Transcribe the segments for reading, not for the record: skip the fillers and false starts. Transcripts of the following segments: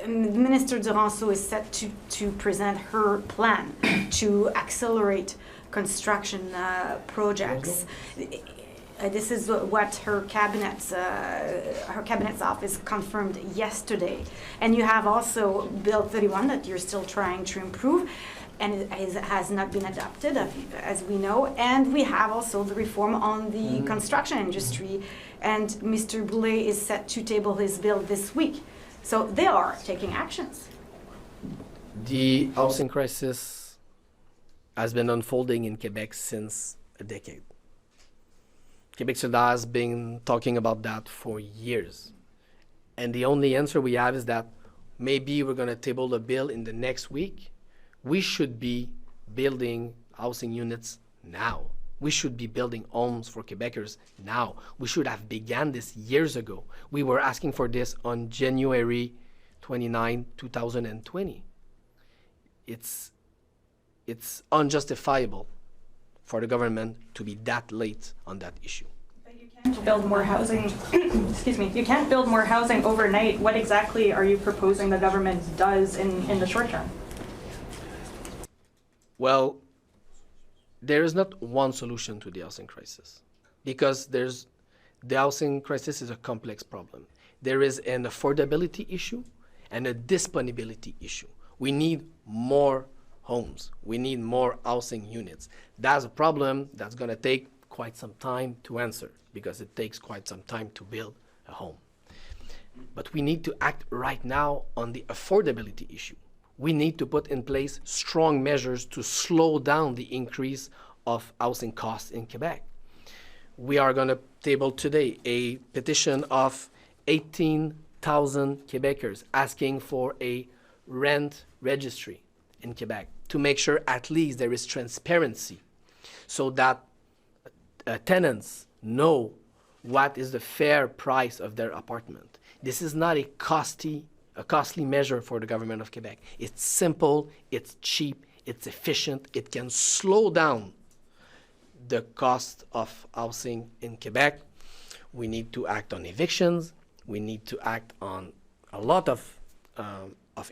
Minister Duranceau is set to present her plan to accelerate construction projects. This is what her cabinet's office confirmed yesterday. And you have also Bill 31 that you're still trying to improve, and it has not been adopted, as we know. And we have also the reform on the construction industry, and Mr. Boulay is set to table his bill this week. So they are taking actions. The housing crisis has been unfolding in Quebec since a decade. Québec solidaire has been talking about that for years. And the only answer we have is that maybe we're going to table a bill in the next week. We should be building housing units now. We should be building homes for Quebecers now. We should have begun this years ago. We were asking for this on January 29, 2020. It's unjustifiable for the government to be that late on that issue. But you can't build more housing, excuse me, you can't build more housing overnight. What exactly are you proposing the government does in the short term? Well, there is not one solution to the housing crisis, because the housing crisis is a complex problem. There is an affordability issue and a disponibility issue. We need more homes. We need more housing units. That's a problem that's going to take quite some time to answer, because it takes quite some time to build a home. But we need to act right now on the affordability issue. We need to put in place strong measures to slow down the increase of housing costs in Quebec. We are going to table today a petition of 18,000 Quebecers asking for a rent registry in Quebec to make sure at least there is transparency, so that tenants know what is the fair price of their apartment. This is not a costly measure for the government of Quebec. It's simple, it's cheap, it's efficient, it can slow down the cost of housing in Quebec. We need to act on evictions. We need to act on a lot of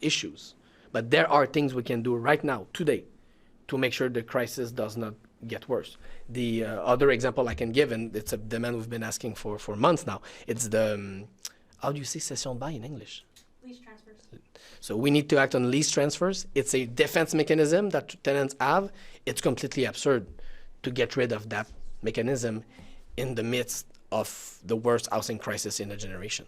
issues. But there are things we can do right now, today, to make sure the crisis does not get worse. The other example I can give, and it's a demand we've been asking for months now, it's the, how do you say cession de bail in English? Lease transfers. So we need to act on lease transfers. It's a defense mechanism that tenants have. It's completely absurd to get rid of that mechanism in the midst of the worst housing crisis in a generation.